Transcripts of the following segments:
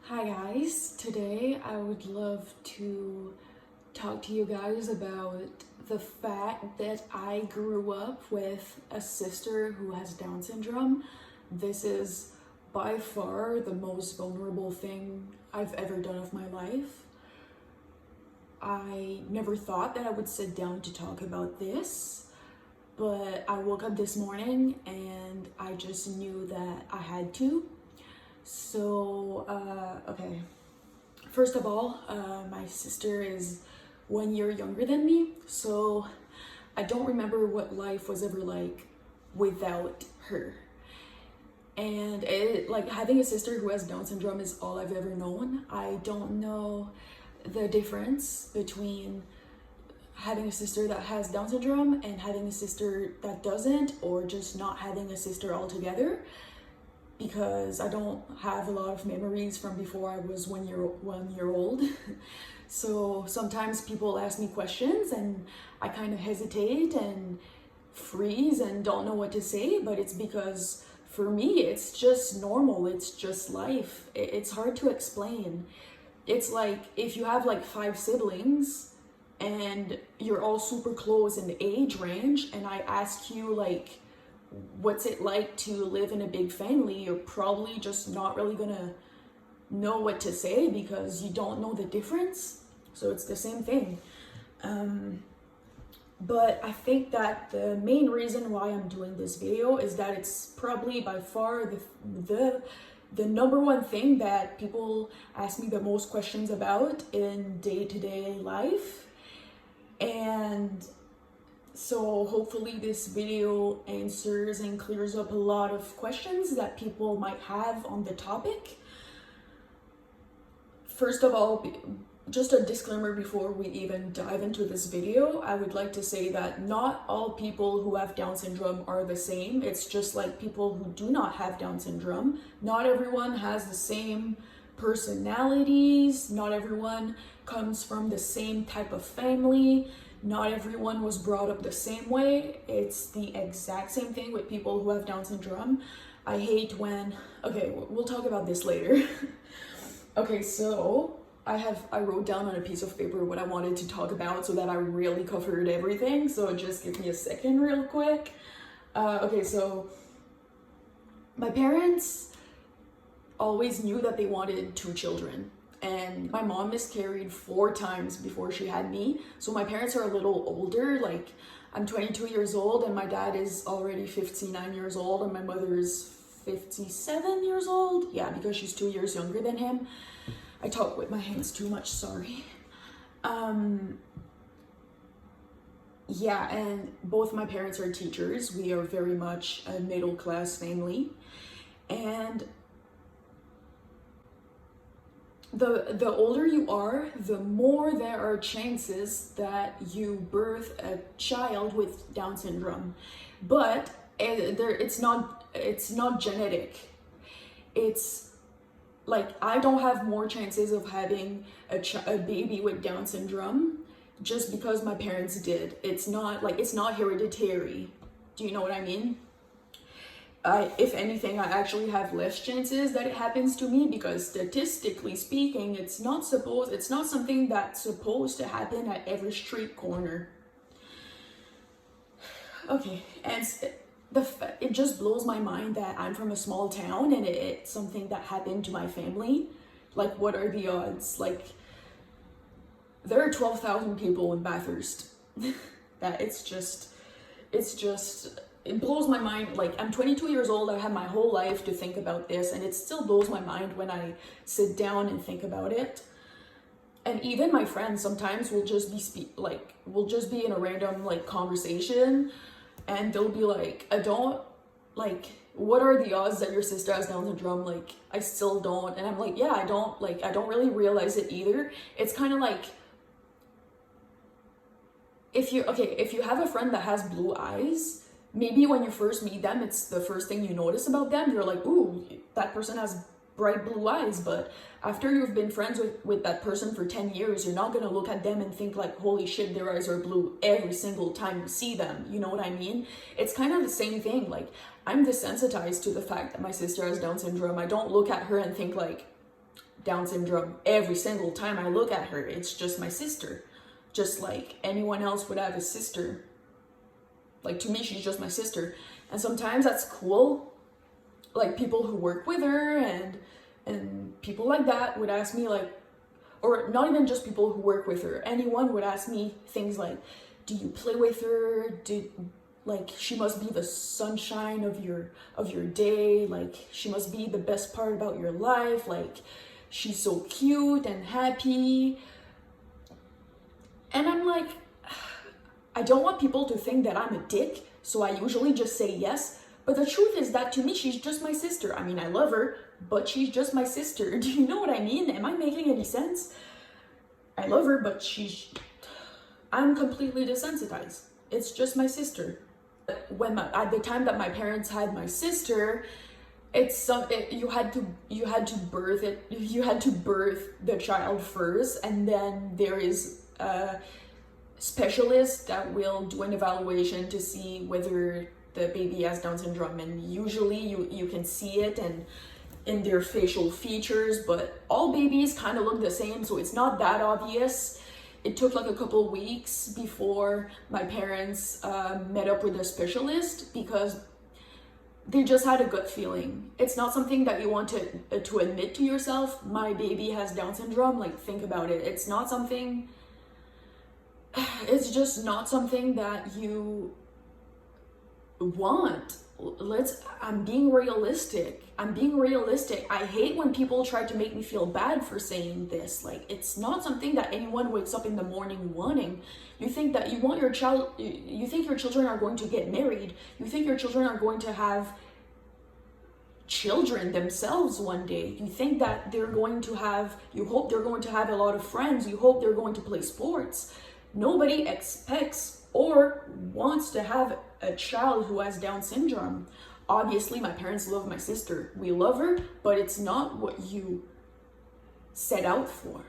Hi guys, today I would love to talk to you guys about the fact that I grew up with a sister who has Down syndrome. This is by far the most vulnerable thing I've ever done of my life. I never thought that I would sit down to talk about this, but I woke up this morning and I just knew that I had to. So, okay. First of all, my sister is 1 year younger than me, so I don't remember what life was ever like without her. And having a sister who has Down syndrome is all I've ever known. I don't know the difference between having a sister that has Down syndrome and having a sister that doesn't, or just not having a sister altogether, because I don't have a lot of memories from before I was 1 year old. So sometimes people ask me questions and I kind of hesitate and freeze and don't know what to say, but it's because for me it's just normal, it's just life. It's hard to explain. It's like if you have like 5 siblings and you're all super close in the age range, and I ask you like, what's it like to live in a big family, you're probably just not really gonna know what to say because you don't know the difference. So it's the same thing. But I think that the main reason why I'm doing this video is that it's probably by far the number one thing that people ask me the most questions about in day-to-day life. And so hopefully this video answers and clears up a lot of questions that people might have on the topic. First of all, just a disclaimer before we even dive into this video, I would like to say that not all people who have Down syndrome are the same. It's just like people who do not have Down syndrome. Not everyone has the same personalities. Not everyone comes from the same type of family. Not everyone was brought up the same way. It's the exact same thing with people who have Down syndrome. I hate when, okay, we'll talk about this later. Okay, so I wrote down on a piece of paper what I wanted to talk about so that I really covered everything. So just give me a second real quick. Okay, so my parents always knew that they wanted 2 children. And my mom miscarried 4 times before she had me. So my parents are a little older. Like, I'm 22 years old and my dad is already 59 years old and my mother is 57 years old. Yeah, because she's 2 years younger than him. I talk with my hands too much, sorry. Yeah, and both my parents are teachers. We are very much a middle-class family. And the older you are, the more there are chances that you birth a child with Down syndrome. But it's not genetic. It's like I don't have more chances of having a baby with Down syndrome just because my parents did. It's not hereditary. Do you know what I mean? If anything, I actually have less chances that it happens to me because statistically speaking, it's not something that's supposed to happen at every street corner. Okay, and it just blows my mind that I'm from a small town and it's something that happened to my family. Like, what are the odds? Like, there are 12,000 people in Bathurst. That it blows my mind. Like, I'm 22 years old, I have my whole life to think about this, and it still blows my mind when I sit down and think about it. And even my friends sometimes will just be in a random like conversation, and they'll be like, what are the odds that your sister has Down syndrome? Like, I still don't. And I'm like, yeah, I don't really realize it either. It's kind of like, if you have a friend that has blue eyes, maybe when you first meet them, it's the first thing you notice about them. You're like, ooh, that person has bright blue eyes. But after you've been friends with that person for 10 years, you're not gonna look at them and think like, holy shit, their eyes are blue every single time you see them. You know what I mean? It's kind of the same thing. Like, I'm desensitized to the fact that my sister has Down syndrome. I don't look at her and think like, Down syndrome every single time I look at her. It's just my sister, just like anyone else would have a sister. Like, to me, she's just my sister. And sometimes that's cool. Like, people who work with her and people like that would ask me, like, or not even just people who work with her, anyone would ask me things like, do you play with her? Like, she must be the sunshine of your day. Like, she must be the best part about your life. Like, she's so cute and happy. And I'm like, I don't want people to think that I'm a dick, so I usually just say yes. But the truth is that to me, she's just my sister. I mean, I love her, but she's just my sister. Do you know what I mean? Am I making any sense? I love her, but I'm completely desensitized. It's just my sister. At the time that my parents had my sister, you had to birth the child first, and then there is a specialist that will do an evaluation to see whether the baby has Down syndrome, and usually you can see it and in their facial features, but all babies kind of look the same, so it's not that obvious. It took like a couple weeks before my parents met up with a specialist because they just had a gut feeling. It's not something that you want to admit to yourself. My baby has Down syndrome. Like, think about it. It's just not something that you want. I'm being realistic. I hate when people try to make me feel bad for saying this. Like, it's not something that anyone wakes up in the morning wanting. You think that you want your child, you think your children are going to get married. You think your children are going to have children themselves one day. You think that you hope they're going to have a lot of friends. You hope they're going to play sports. Nobody expects or wants to have a child who has Down syndrome. Obviously, my parents love my sister. We love her, but it's not what you set out for.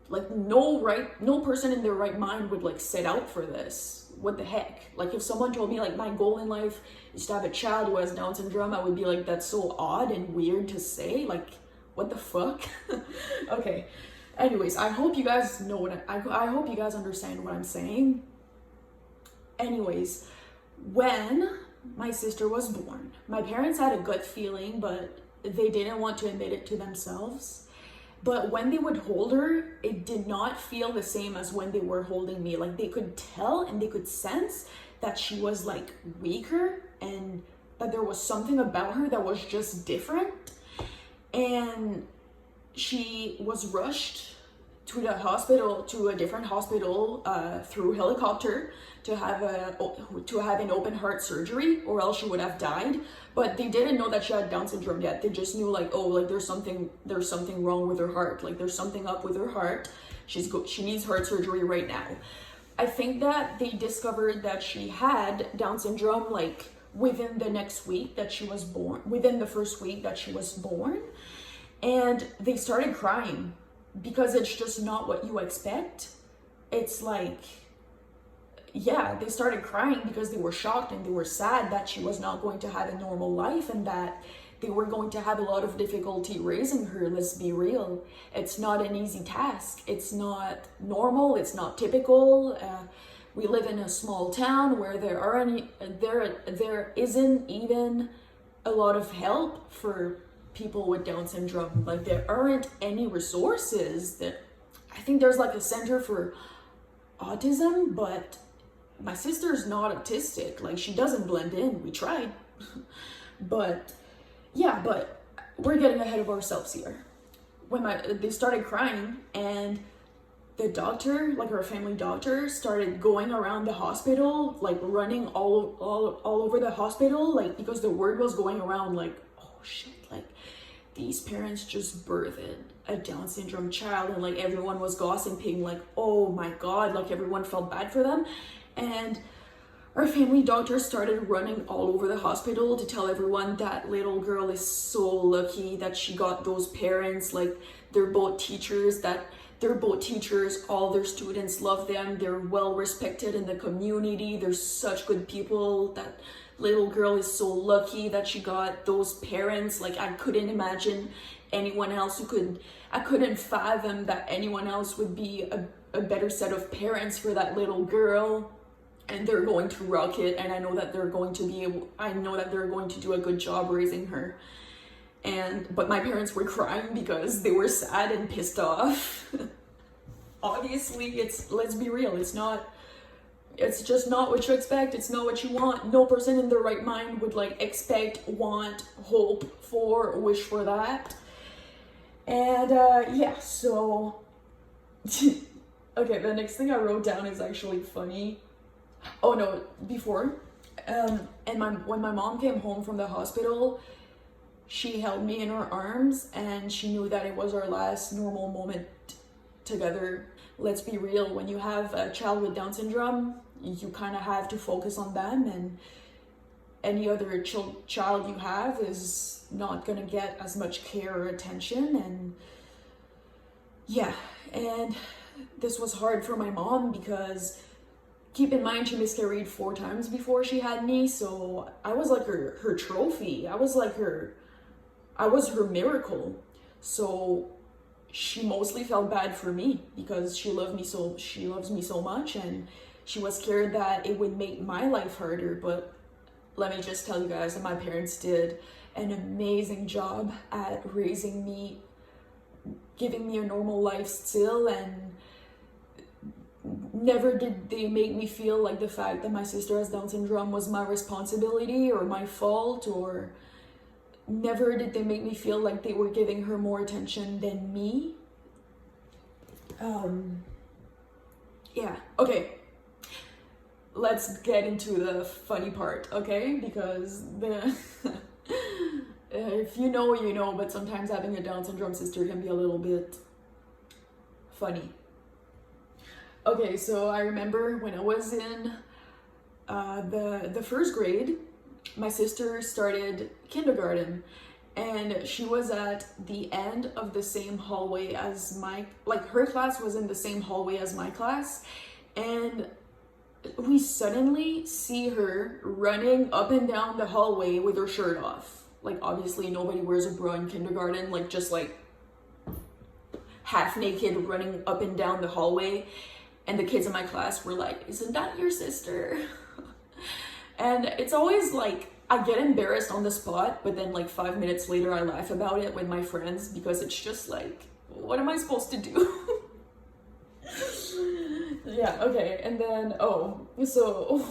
Like, no person in their right mind would like set out for this. What the heck? Like, if someone told me like my goal in life is to have a child who has Down syndrome, I would be like, that's so odd and weird to say. Like, what the fuck? Okay. Anyways, I hope you guys know I hope you guys understand what I'm saying. Anyways, when my sister was born, my parents had a gut feeling, but they didn't want to admit it to themselves. But when they would hold her, it did not feel the same as when they were holding me. Like, they could tell and they could sense that she was like weaker and that there was something about her that was just different. And she was rushed to the hospital, to a different hospital through helicopter to have an open heart surgery, or else she would have died. But they didn't know that she had Down syndrome yet. They just knew like, oh, like there's something wrong with her heart. Like, there's something up with her heart. She needs heart surgery right now. I think that they discovered that she had Down syndrome like within the next week that she was born, within the first week that she was born. And they started crying because it's just not what you expect. It's like, yeah, they started crying because they were shocked and they were sad that she was not going to have a normal life and that they were going to have a lot of difficulty raising her. Let's be real. It's not an easy task. It's not normal. It's not typical. We live in a small town where there isn't even a lot of help for people with Down syndrome. Like, there aren't any resources. I think there's like a center for autism, but my sister's not autistic. Like, she doesn't blend in. We tried. But we're getting ahead of ourselves here. When they started crying, and the doctor, like her family doctor, started going around the hospital, like running all over the hospital, like, because the word was going around like, oh shit, like these parents just birthed a Down syndrome child, and like everyone was gossiping, like, oh my god, like everyone felt bad for them. And our family doctor started running all over the hospital to tell everyone that little girl is so lucky that she got those parents. Like, they're both teachers, all their students love them, they're well respected in the community, they're such good people. That little girl is so lucky that she got those parents. Like, I couldn't imagine anyone else I couldn't fathom that anyone else would be a better set of parents for that little girl. And they're going to rock it, and I know that they're going to do a good job raising her. But my parents were crying because they were sad and pissed off. Obviously, let's be real, it's just not what you expect, it's not what you want. No person in their right mind would like expect, want, hope for, wish for that. And yeah, so okay, the next thing I wrote down is actually funny. Oh no, before, when my mom came home from the hospital, she held me in her arms and she knew that it was our last normal moment together. Let's be real, when you have a child with Down syndrome, you kind of have to focus on them, and any other child you have is not gonna get as much care or attention. And yeah, and this was hard for my mom because keep in mind, she miscarried 4 times before she had me, so I was like her trophy. I was her miracle. So she mostly felt bad for me because she loves me so much, and she was scared that it would make my life harder. But let me just tell you guys that my parents did an amazing job at raising me, giving me a normal life still, and never did they make me feel like the fact that my sister has Down syndrome was my responsibility or my fault, or never did they make me feel like they were giving her more attention than me. Yeah, okay. Let's get into the funny part, okay? Because if you know, you know, but sometimes having a Down syndrome sister can be a little bit funny. Okay, so I remember when I was in the first grade, my sister started kindergarten, and she was at the end of the same hallway as her class was in the same hallway as my class, and we suddenly see her running up and down the hallway with her shirt off. Like, obviously nobody wears a bra in kindergarten, like just like half naked running up and down the hallway. And the kids in my class were like, "Isn't that your sister?" And it's always like, I get embarrassed on the spot, but then like 5 minutes later I laugh about it with my friends because it's just like, what am I supposed to do? Yeah, okay. And then, so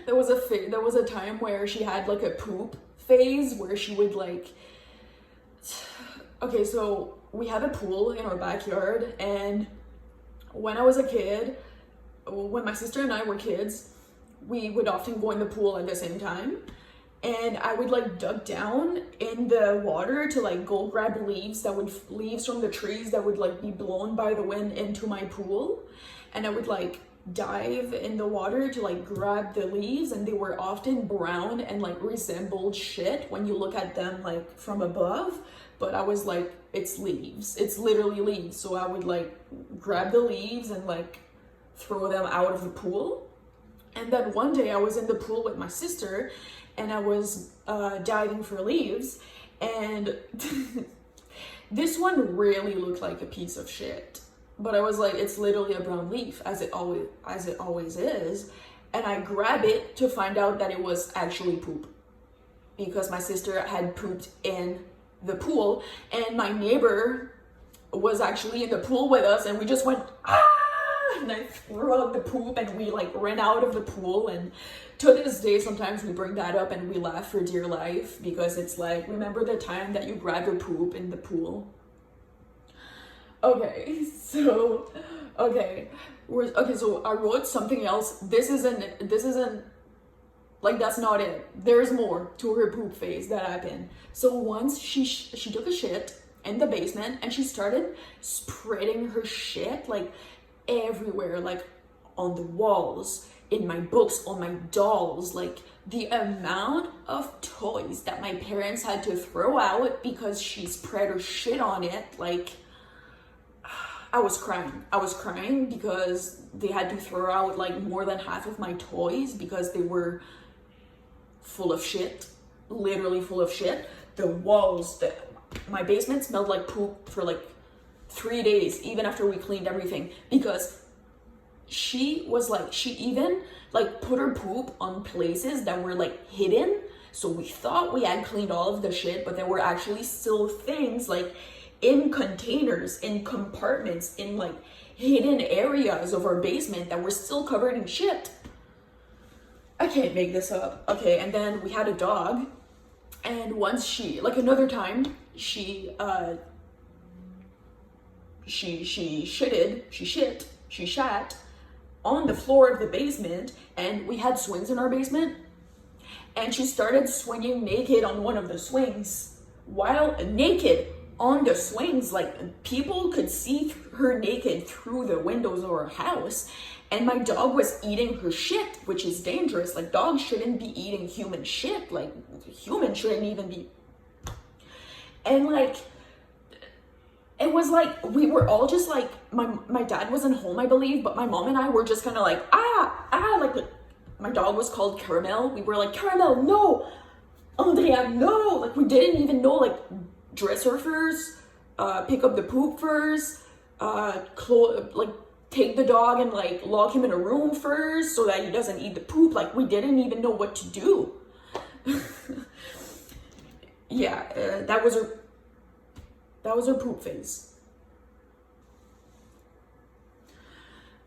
there was a time where she had like a poop phase where she would like, okay, so we have a pool in our backyard, and when I was a kid, when my sister and I were kids, we would often go in the pool at the same time, and I would like duck down in the water to like go grab leaves from the trees that would like be blown by the wind into my pool, and I would like dive in the water to like grab the leaves, and they were often brown and like resembled shit when you look at them like from above, but I was like, it's leaves, it's literally leaves. So I would like grab the leaves and like throw them out of the pool. And then one day I was in the pool with my sister, and I was diving for leaves, and this one really looked like a piece of shit, but I was like, it's literally a brown leaf, as it always is. And I grab it to find out that it was actually poop, because my sister had pooped in the pool, and my neighbor was actually in the pool with us, and we just went, ah, and I threw out the poop, and we like ran out of the pool. And to this day, sometimes we bring that up and we laugh for dear life, because it's like, remember the time that you grabbed your poop in the pool? Okay, so so I wrote something else. This isn't like, that's not it. There's more to her poop phase that happened. So once she took a shit in the basement, and she started spreading her shit like everywhere, like on the walls, in my books, on my dolls. Like, the amount of toys that my parents had to throw out because she spread her shit on it, like, I was crying because they had to throw out like more than half of my toys because they were full of shit, literally full of shit. The walls, my basement smelled like poop for like 3 days, even after we cleaned everything, because she even like put her poop on places that were like hidden. So we thought we had cleaned all of the shit, but there were actually still things like in containers, in compartments, in like hidden areas of our basement that were still covered in shit. I can't make this up. Okay, and then we had a dog, and once another time, she shat on the floor of the basement, and we had swings in our basement, and she started swinging naked on one of the swings. While naked on the swings, like people could see her naked through the windows of our house, and my dog was eating her shit, which is dangerous. Like, dogs shouldn't be eating human shit. Like, humans shouldn't even be. And like, it was like, we were all just like, my dad wasn't home, I believe, but my mom and I were just kind of like, like, my dog was called Caramel. We were like, Caramel, no! Andrea, no! Like, we didn't even know, like, dress her first, pick up the poop first, like, take the dog and, like, lock him in a room first so that he doesn't eat the poop. Like, we didn't even know what to do. Yeah, that was her poop phase.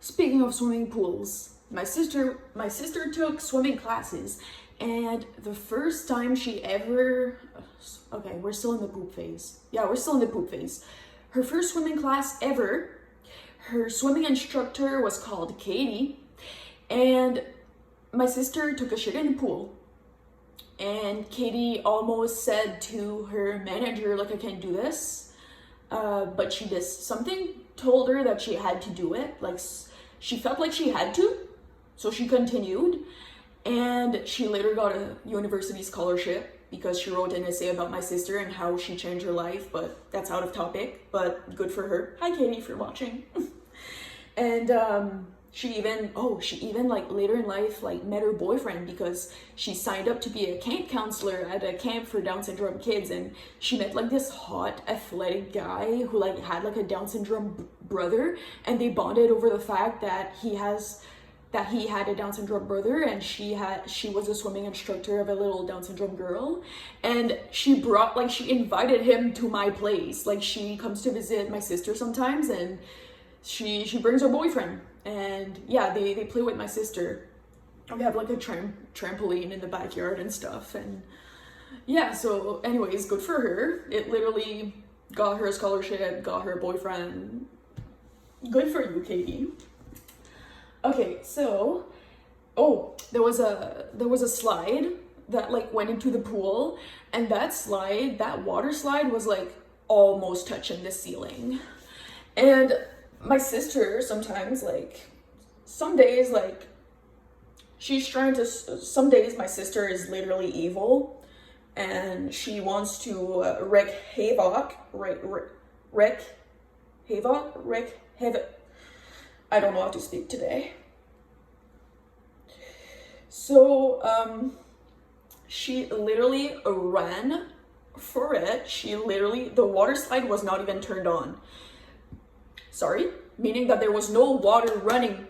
Speaking of swimming pools, my sister took swimming classes, and the first time she ever, okay, we're still in the poop phase. Yeah, we're still in the poop phase. Her first swimming class ever, her swimming instructor was called Katie, and my sister took a shit in the pool. And Katie almost said to her manager, like, I can't do this. But she just, something told her that she had to do it. Like, she felt like she had to. So she continued. And she later got a university scholarship because she wrote an essay about my sister and how she changed her life. But that's out of topic. But good for her. Hi, Katie, if you're watching. And, she even like later in life like met her boyfriend because she signed up to be a camp counselor at a camp for Down syndrome kids, and she met like this hot athletic guy who like had like a Down syndrome brother, and they bonded over the fact that he had a Down syndrome brother, and she was a swimming instructor of a little Down syndrome girl, and she invited him to my place. Like, she comes to visit my sister sometimes, and she brings her boyfriend. And yeah, they play with my sister. We have like a trampoline in the backyard and stuff. And yeah, so anyways, good for her. It literally got her a scholarship, got her a boyfriend. Good for you, Katie. Okay, so, there was a slide that like went into the pool, and that water slide was like almost touching the ceiling. And my sister sometimes, like, some days, like, some days my sister is literally evil, and she wants to wreak havoc. I don't know how to speak today. So, she literally ran for it. The water slide was not even turned on. Sorry, meaning that there was no water running,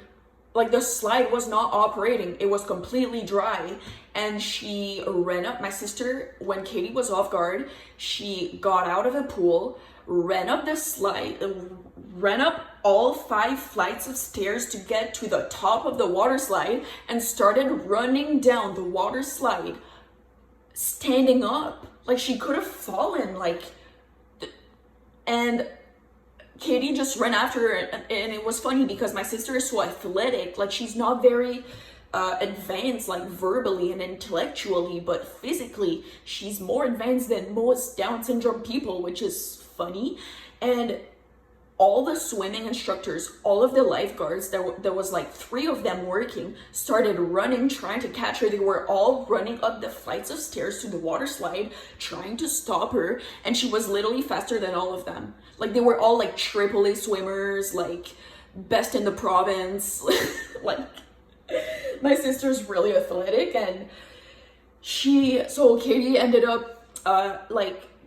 like the slide was not operating. It was completely dry, and she ran up. My sister, when Katie was off guard, she got out of the pool, ran up the slide, ran up all 5 flights of stairs to get to the top of the water slide, and started running down the water slide, standing up. Like, she could have fallen, and Katie just ran after her, and it was funny because my sister is so athletic. Like, she's not very advanced, like, verbally and intellectually, but physically, she's more advanced than most Down syndrome people, which is funny. And all the swimming instructors, all of the lifeguards, there was like 3 of them working, started running, trying to catch her. They were all running up the flights of stairs to the water slide, trying to stop her, and she was literally faster than all of them. Like, they were all like AAA swimmers, like best in the province. Like, my sister's really athletic, and so Katie ended up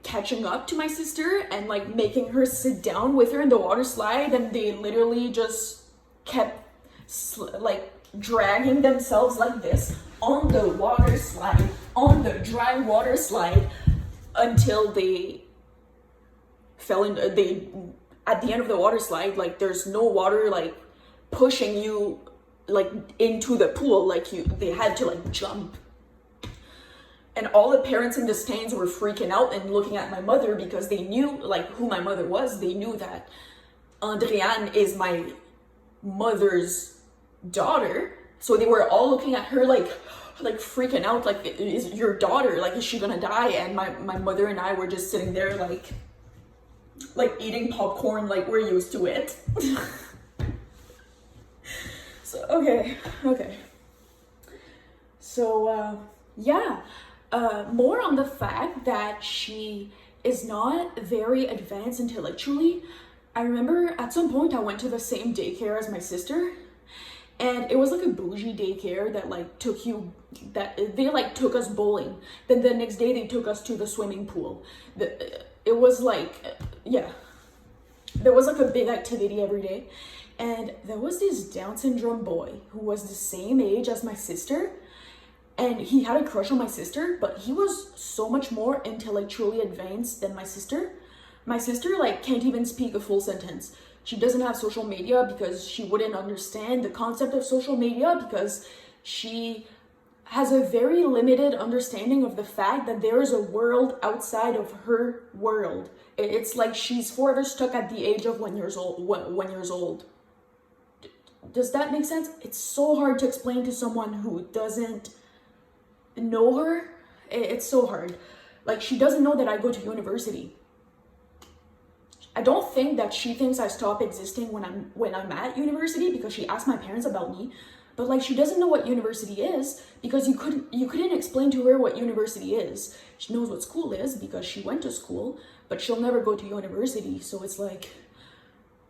catching up to my sister and like making her sit down with her in the water slide, and they literally just kept like dragging themselves like this on the water slide, on the dry water slide, until they fell in. They at the end of the water slide, like there's no water like pushing you like into the pool, like they had to like jump. And all the parents in the stands were freaking out and looking at my mother, because they knew like who my mother was. They knew that Andréane is my mother's daughter. So they were all looking at her like freaking out, like, is your daughter, like, is she gonna die? And my mother and I were just sitting there like eating popcorn, like we're used to it. So okay. So yeah, more on the fact that she is not very advanced intellectually. I remember at some point I went to the same daycare as my sister, and it was like a bougie daycare that like they like took us bowling. Then the next day they took us to the swimming pool. It was like, yeah, there was like a big activity every day. And there was this Down syndrome boy who was the same age as my sister, and he had a crush on my sister, but he was so much more intellectually advanced than my sister. My sister like can't even speak a full sentence. She doesn't have social media because she wouldn't understand the concept of social media, because she has a very limited understanding of the fact that there is a world outside of her world. It's like she's forever stuck at the age of 1 year old. Does that make sense? It's so hard to explain to someone who doesn't know her. It's so hard. Like, she doesn't know that I go to university. I don't think that she thinks I stop existing when I'm at university, because she asked my parents about me. But like, she doesn't know what university is because you couldn't explain to her what university is. She knows what school is because she went to school, but she'll never go to university. So it's like,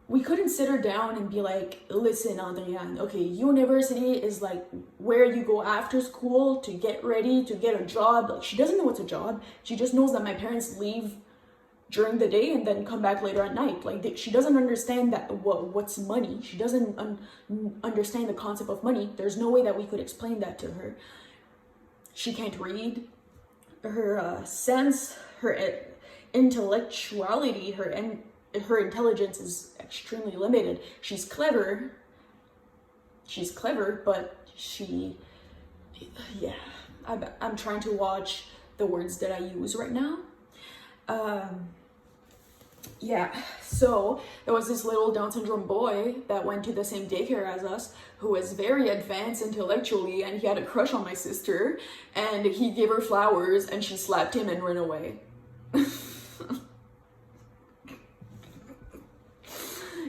we couldn't sit her down and be like, listen, Andréane, okay, university is like where you go after school to get ready to get a job. Like, she doesn't know what's a job. She just knows that my parents leave during the day and then come back later at night. Like, she doesn't understand that what's money. She doesn't understand the concept of money. There's no way that we could explain that to her. She can't read. Her sense, her intellectuality, her intelligence is extremely limited. She's clever, but I'm trying to watch the words that I use right now. So there was this little Down syndrome boy that went to the same daycare as us, who was very advanced intellectually, and he had a crush on my sister, and he gave her flowers, and she slapped him and ran away.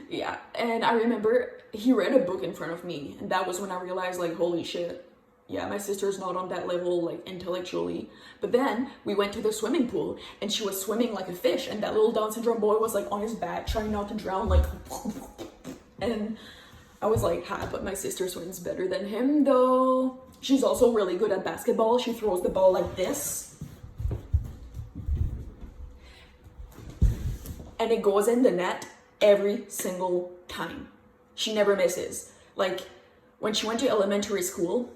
Yeah, and I remember he read a book in front of me, and that was when I realized, like, holy shit, yeah, my sister's not on that level, like, intellectually. But then we went to the swimming pool, and she was swimming like a fish, and that little Down syndrome boy was, like, on his back, trying not to drown, like, and I was like, but my sister swims better than him, though. She's also really good at basketball. She throws the ball like this, and it goes in the net every single time. She never misses. Like, when she went to elementary school,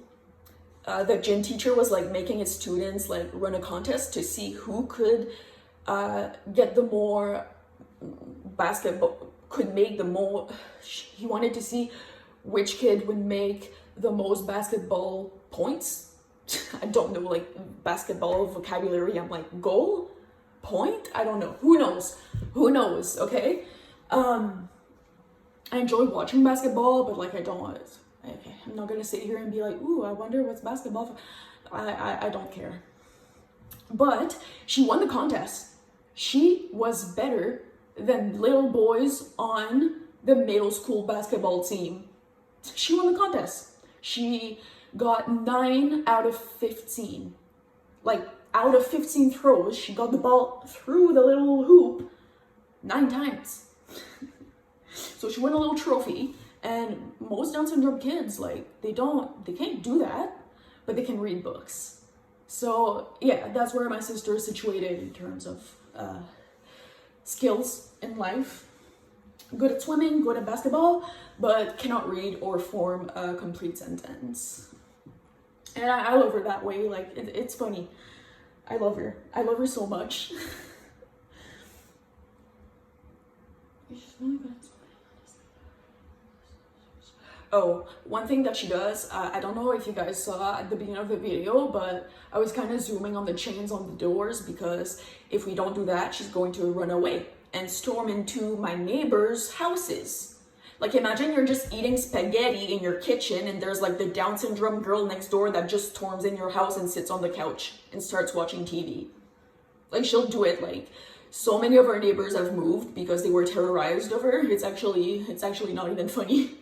the gym teacher was like making his students like run a contest to see who could get the more basketball, could make the more. He wanted to see which kid would make the most basketball points. I don't know, like, basketball vocabulary. I'm like, goal, point, I don't know. Who knows, okay? I enjoy watching basketball, but like, I don't want it. Okay, I'm not gonna sit here and be like, ooh, I wonder what's basketball for. I don't care. But she won the contest. She was better than little boys on the middle school basketball team. She won the contest. She got 9 out of 15. Like, out of 15 throws, she got the ball through the little hoop 9 times. So she won a little trophy. And most Down syndrome kids, like, they can't do that, but they can read books. So yeah, that's where my sister is situated in terms of skills in life. Good at swimming, good at basketball, but cannot read or form a complete sentence. And I love her that way. Like, it's funny. I love her. I love her so much. Oh, one thing that she does, I don't know if you guys saw at the beginning of the video, but I was kind of zooming on the chains on the doors, because if we don't do that, she's going to run away and storm into my neighbors' houses. Like, imagine you're just eating spaghetti in your kitchen and there's like the Down syndrome girl next door that just storms in your house and sits on the couch and starts watching TV. Like, she'll do it. Like, so many of our neighbors have moved because they were terrorized of her. It's actually not even funny.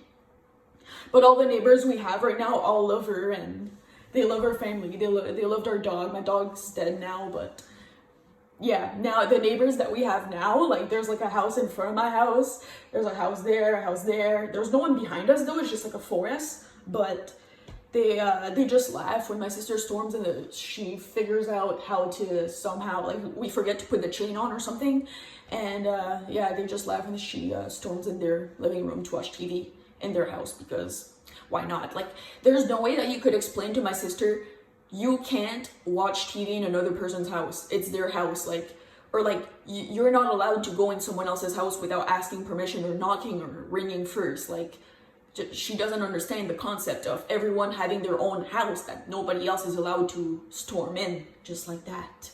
But all the neighbors we have right now all love her, and they love her family. They loved our dog. My dog's dead now, but yeah, now the neighbors that we have now, like, there's like a house in front of my house. There's a house there, a house there. There's no one behind us though. It's just like a forest. But they just laugh when my sister storms and she figures out how to somehow, like, we forget to put the chain on or something, and yeah, they just laugh when she storms in their living room to watch TV in their house, because why not? Like, there's no way that you could explain to my sister, you can't watch TV in another person's house. It's their house. Like, or like, you're not allowed to go in someone else's house without asking permission or knocking or ringing first. Like, she doesn't understand the concept of everyone having their own house that nobody else is allowed to storm in just like that.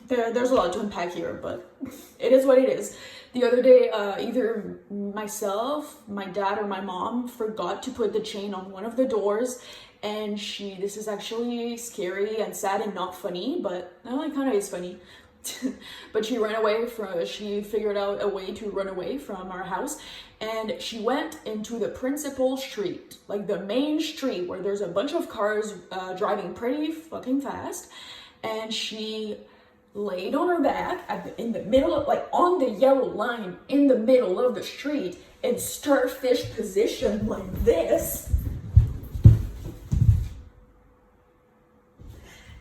There's a lot to unpack here, but it is what it is. The other day, either myself, my dad, or my mom forgot to put the chain on one of the doors, and this is actually scary and sad and not funny, but no, it kind of is funny. But she figured out a way to run away from our house, and she went into the principal street, like the main street where there's a bunch of cars driving pretty fucking fast, and she laid on her back in the middle of, like, on the yellow line in the middle of the street in starfish position like this.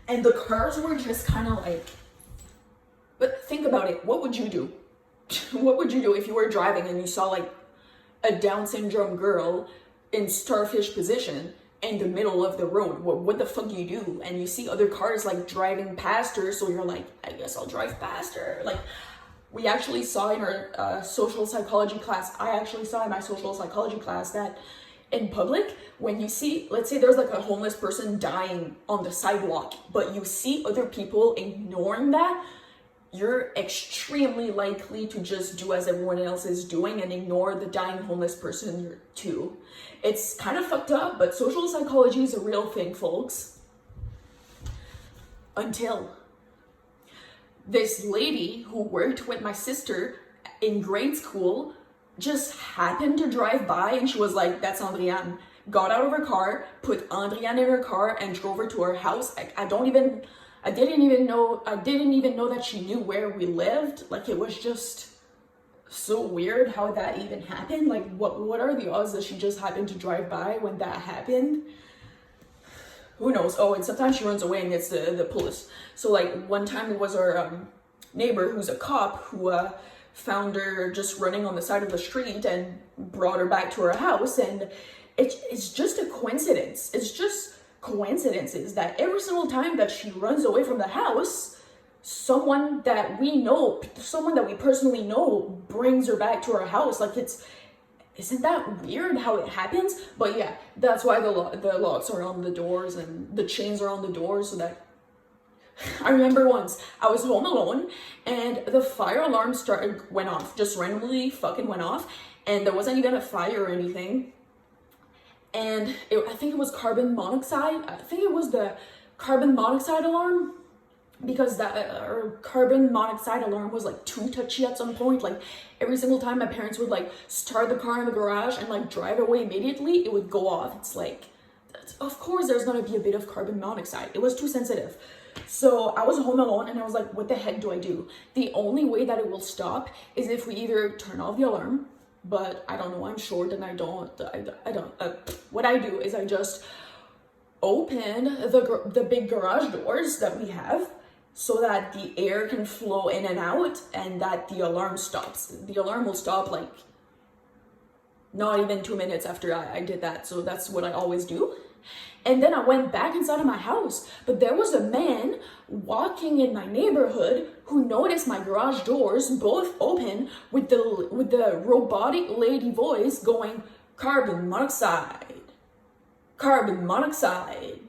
And the cars were just kind of like, but think about it. What would you do? What would you do if you were driving and you saw like a Down syndrome girl in starfish position in the middle of the road? What the fuck do you do? And you see other cars like driving past her, so you're like, I guess I'll drive past her. Like, we actually saw in our social psychology class, I actually saw in my social psychology class that in public, when you see, let's say there's like a homeless person dying on the sidewalk, but you see other people ignoring that, you're extremely likely to just do as everyone else is doing and ignore the dying homeless person too. It's kind of fucked up, but social psychology is a real thing, folks. Until this lady who worked with my sister in grade school just happened to drive by, and she was like, that's Andriane. Got out of her car, put Andriane in her car, and drove her to her house. I didn't even know that she knew where we lived. Like, it was just so weird how that even happened. Like, what are the odds that she just happened to drive by when that happened? Who knows? Oh, and sometimes she runs away and gets the police. So like, one time it was our neighbor who's a cop who found her just running on the side of the street and brought her back to her house. And it's just a coincidence. It's just coincidences that every single time that she runs away from the house, someone that we know, someone that we personally know, brings her back to our house. Like, isn't that weird how it happens? But yeah, that's why the locks are on the doors and the chains are on the doors, so that I remember once I was home alone and the fire alarm went off, just randomly fucking went off, and there wasn't even a fire or anything. And I think it was carbon monoxide. I think it was the carbon monoxide alarm, because that carbon monoxide alarm was like too touchy at some point. Like, every single time my parents would like start the car in the garage and like drive away immediately, it would go off. It's like, of course there's gonna be a bit of carbon monoxide. It was too sensitive. So I was home alone and I was like, what the heck do I do? The only way that it will stop is if we either turn off the alarm, but I don't know, I'm short and I don't, what I do is I just open the big garage doors that we have, so that the air can flow in and out and that the alarm stops. The alarm will stop like not even 2 minutes after I did that. So that's what I always do. And then I went back inside of my house, but there was a man walking in my neighborhood who noticed my garage doors both open with the robotic lady voice going, carbon monoxide, carbon monoxide,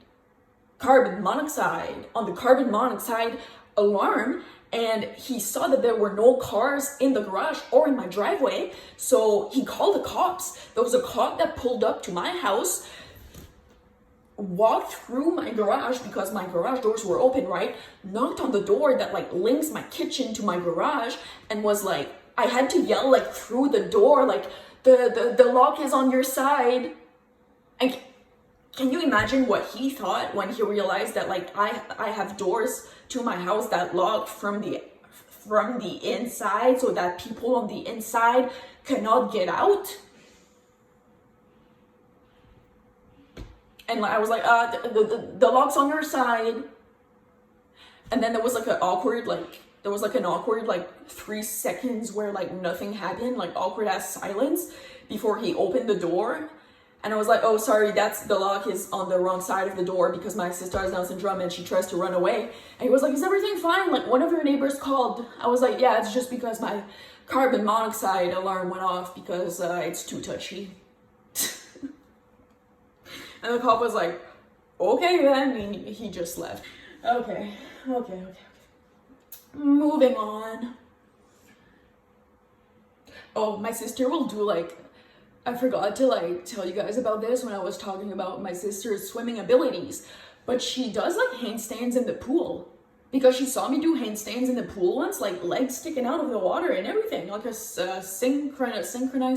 carbon monoxide, on the carbon monoxide alarm. And he saw that there were no cars in the garage or in my driveway. So he called the cops. There was a cop that pulled up to my house, walked through my garage because my garage doors were open, right? Knocked on the door that like links my kitchen to my garage and was like, I had to yell like through the door, like the lock is on your side. And can you imagine what he thought when he realized that like I have doors to my house that lock from the inside so that people on the inside cannot get out? And I was like, the lock's on your side. And then there was like an awkward 3 seconds where like nothing happened, like awkward ass silence before he opened the door. And I was like, oh, sorry, the lock is on the wrong side of the door because my sister has Down syndrome and she tries to run away. And he was like, is everything fine? Like, one of your neighbors called. I was like, yeah, it's just because my carbon monoxide alarm went off because it's too touchy. And the cop was like, okay then, and he just left. Okay. Moving on. Oh, my sister will do like, I forgot to like tell you guys about this when I was talking about my sister's swimming abilities, but she does like handstands in the pool because she saw me do handstands in the pool once, like legs sticking out of the water and everything, like a synchronized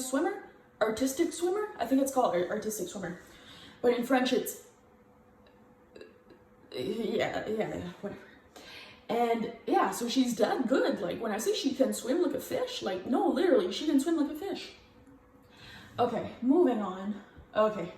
swimmer, artistic swimmer. I think it's called artistic swimmer, but in French it's yeah, whatever. And yeah, so she's that good. Like when I say she can swim like a fish, like no, literally, she can swim like a fish. Okay, moving on. Okay,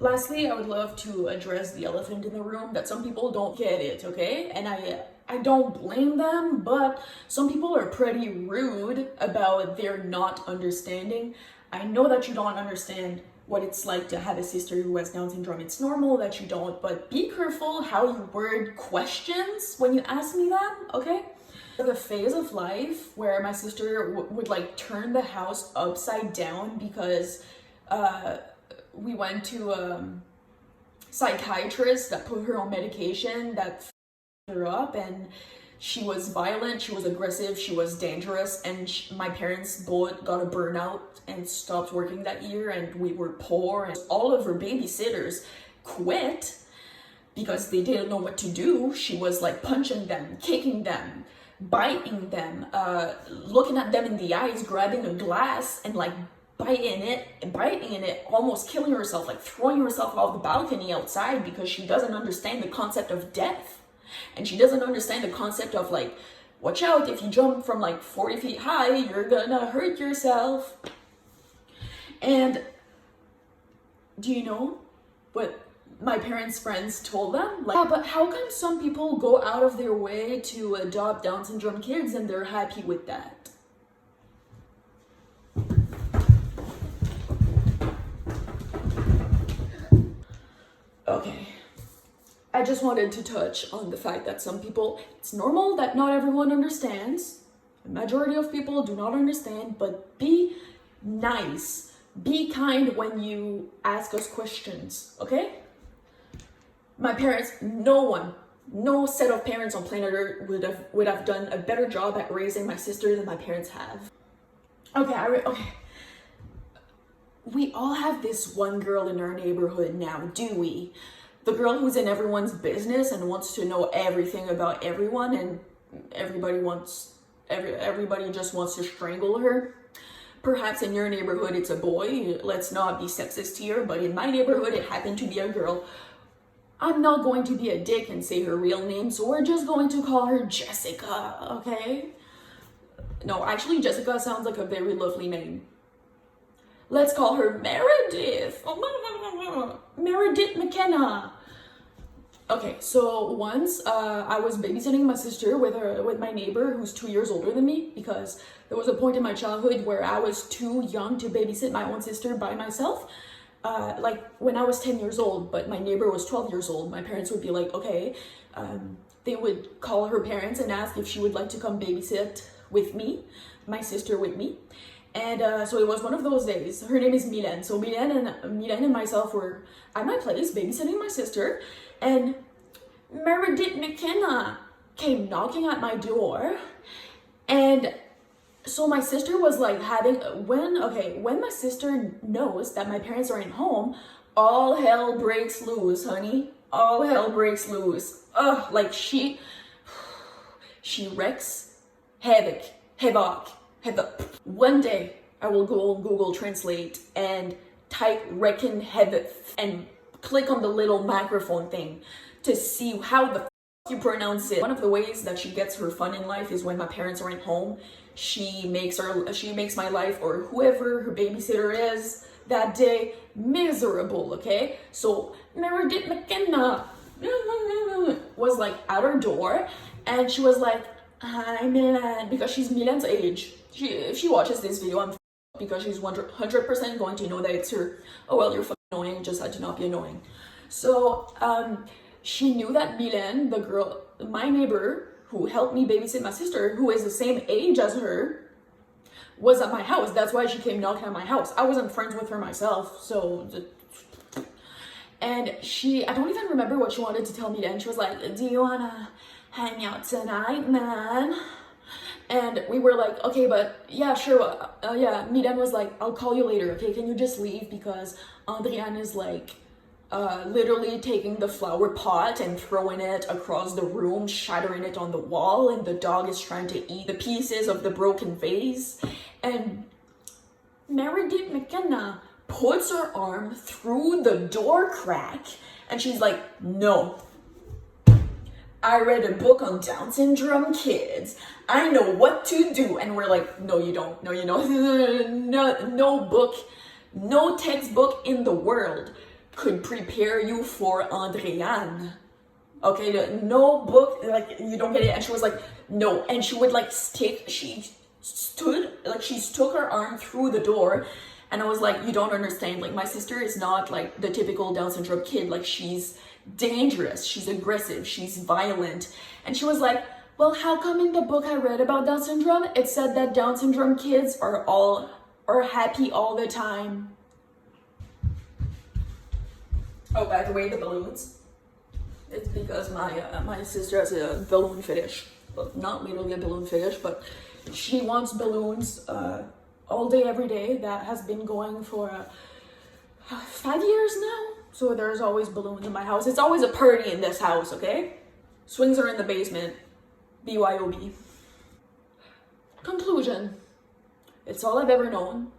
lastly, I would love to address the elephant in the room that some people don't get it, okay? And I don't blame them, but some people are pretty rude about their not understanding. I know that you don't understand what it's like to have a sister who has Down syndrome. It's normal that you don't, but be careful how you word questions when you ask me them, okay? The phase of life where my sister would like turn the house upside down because we went to a psychiatrist that put her on medication that f***ed her up, and she was violent, she was aggressive, she was dangerous, and my parents both got a burnout and stopped working that year, and we were poor, and all of her babysitters quit because they didn't know what to do. She was like punching them, kicking them, biting them, looking at them in the eyes, grabbing a glass and like biting in it, almost killing herself, like throwing herself off the balcony outside because she doesn't understand the concept of death. And she doesn't understand the concept of like, watch out, if you jump from like 40 feet high, you're gonna hurt yourself. And do you know what my parents' friends told them? Like, yeah, but how come some people go out of their way to adopt Down syndrome kids and they're happy with that? Okay, I just wanted to touch on the fact that some people, it's normal that not everyone understands. The majority of people do not understand, but be nice, be kind when you ask us questions, okay? My parents, no set of parents on planet Earth would have done a better job at raising my sister than my parents have. Okay. We all have this one girl in our neighborhood now, do we? The girl who's in everyone's business and wants to know everything about everyone, and everybody just wants to strangle her. Perhaps in your neighborhood it's a boy. Let's not be sexist here, but in my neighborhood it happened to be a girl. I'm not going to be a dick and say her real name, so we're just going to call her Jessica, okay? No, actually Jessica sounds like a very lovely name. Let's call her Meredith. Meredith McKenna. Okay, so once I was babysitting my sister with my neighbor who's 2 years older than me, because there was a point in my childhood where I was too young to babysit my own sister by myself. Like when I was 10 years old, but my neighbor was 12 years old, my parents would be like, okay, they would call her parents and ask if she would like to come babysit with me, my sister with me. And so it was one of those days. Her name is Mylène. So Mylène and myself were at my place babysitting my sister, and Meredith McKenna came knocking at my door. And so my sister was like when my sister knows that my parents aren't home, all hell breaks loose, honey. All hell breaks loose. Ugh, like she wrecks havoc. One day I will go on Google Translate and type reckon havoc and click on the little microphone thing to see how the you pronounce it. One of the ways that she gets her fun in life is when my parents aren't home. She makes my life, or whoever her babysitter is that day, miserable, okay? So Meredith McKenna was like at her door, and she was like, hi Mylène, because she's Mylène's age. If she watches this video, I'm because she's 100% going to know that it's her. Oh well, you're fucking annoying, just had to not be annoying. So she knew that Mylène, the girl, my neighbor who helped me babysit my sister, who is the same age as her, was at my house. That's why she came knocking at my house. I wasn't friends with her myself, so. And I don't even remember what she wanted to tell me then. She was like, do you wanna hang out tonight, man? And we were like, okay, but yeah, sure. Yeah, Mylène was like, I'll call you later, okay? Can you just leave? Because Andriane is like, literally taking the flower pot and throwing it across the room, shattering it on the wall, and the dog is trying to eat the pieces of the broken vase. And Meredith McKenna puts her arm through the door crack, and she's like, no. I read a book on Down syndrome kids. I know what to do. And we're like, no, you don't. No, you don't. No book, no textbook in the world could prepare you for Andriane. Okay, no book, like, you don't get it. And she was like, no. And she would like she took her arm through the door. And I was like, you don't understand. Like, my sister is not like the typical Down syndrome kid. Like, she's dangerous, she's aggressive, she's violent. And she was like, well, how come in the book I read about Down syndrome, it said that Down syndrome kids are happy all the time? Oh, by the way, the balloons. It's because my sister has a balloon fetish. Well, not literally a balloon fetish, but she wants balloons all day, every day. That has been going for 5 years now. So there's always balloons in my house. It's always a party in this house, okay? Swings are in the basement. BYOB. Conclusion. It's all I've ever known.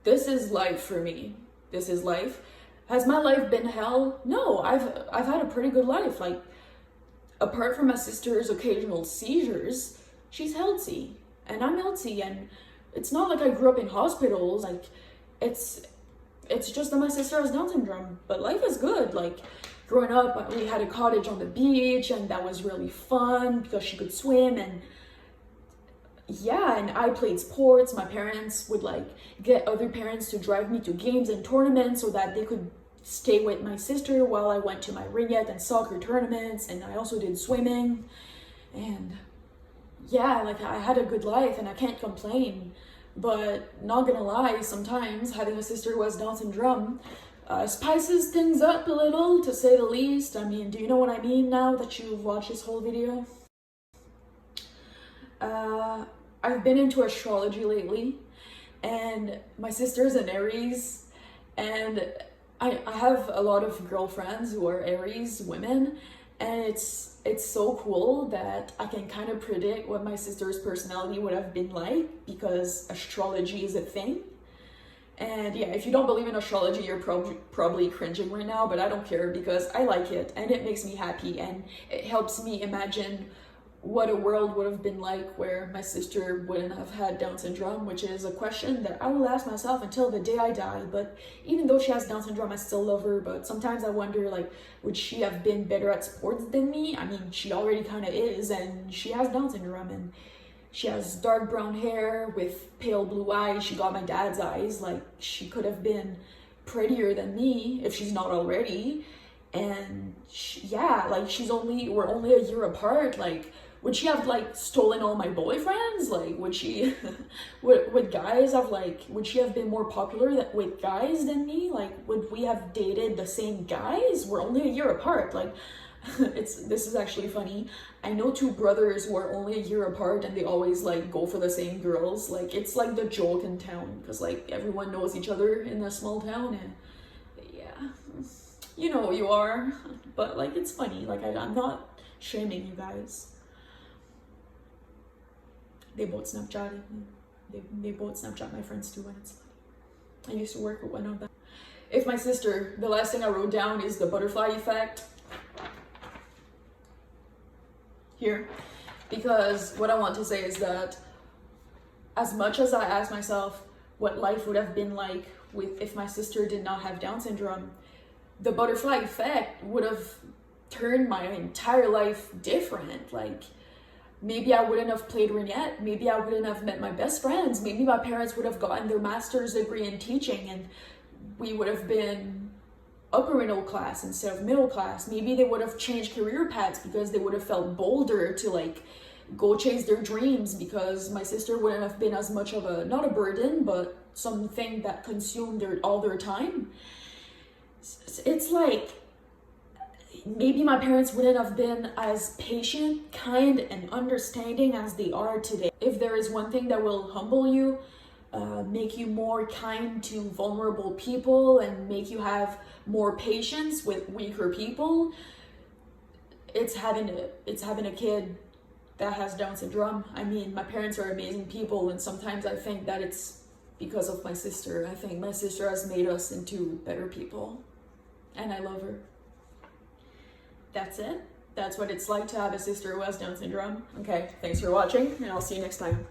This is life for me. This is life. Has my life been hell? No, I've had a pretty good life. Like, apart from my sister's occasional seizures, she's healthy. And I'm healthy. And it's not like I grew up in hospitals. Like, it's just that my sister has Down syndrome, but life is good. Like, growing up, we had a cottage on the beach, and that was really fun because she could swim. And yeah, and I played sports. My parents would like get other parents to drive me to games and tournaments so that they could stay with my sister while I went to my ringette and soccer tournaments. And I also did swimming. And yeah, like, I had a good life and I can't complain. But not gonna lie, sometimes having a sister who has Down syndrome spices things up a little, to say the least. I mean, do you know what I mean now that you've watched this whole video? I've been into astrology lately, and my sister's an Aries, and I have a lot of girlfriends who are Aries women, and it's so cool that I can kind of predict what my sister's personality would have been like, because astrology is a thing. And yeah, if you don't believe in astrology, you're probably cringing right now, but I don't care because I like it and it makes me happy and it helps me imagine what a world would have been like where my sister wouldn't have had Down syndrome, which is a question that I will ask myself until the day I die. But even though she has Down syndrome, I still love her. But sometimes I wonder, like, would she have been better at sports than me? I mean, she already kind of is, and she has Down syndrome, and she has dark brown hair with pale blue eyes. She got my dad's eyes. Like, she could have been prettier than me if she's not already. And yeah, like, we're only a year apart. Like, would she have, like, stolen all my boyfriends? Like, would she, would guys have, like, would she have been more popular with guys than me? Like, would we have dated the same guys? We're only a year apart. Like, this is actually funny. I know two brothers who are only a year apart and they always, like, go for the same girls. Like, it's like the joke in town, because, like, everyone knows each other in a small town, and yeah, you know who you are. But, like, it's funny. Like, I'm not shaming you guys. They both Snapchat me. They both Snapchat my friends too, and it's funny. I used to work with one of them. If my sister, the last thing I wrote down is the butterfly effect. Here. Because what I want to say is that as much as I ask myself what life would have been like if my sister did not have Down syndrome, the butterfly effect would have turned my entire life different. Like, maybe I wouldn't have played Renette. Maybe I wouldn't have met my best friends. Maybe my parents would have gotten their master's degree in teaching and we would have been upper middle class instead of middle class. Maybe they would have changed career paths because they would have felt bolder to, like, go chase their dreams, because my sister wouldn't have been as much of a, not a burden, but something that consumed all their time. It's like, maybe my parents wouldn't have been as patient, kind, and understanding as they are today. If there is one thing that will humble you, make you more kind to vulnerable people, and make you have more patience with weaker people, it's having a kid that has Down syndrome. I mean, my parents are amazing people, and sometimes I think that it's because of my sister. I think my sister has made us into better people, and I love her. That's it. That's what it's like to have a sister who has Down syndrome. Okay, thanks for watching, and I'll see you next time.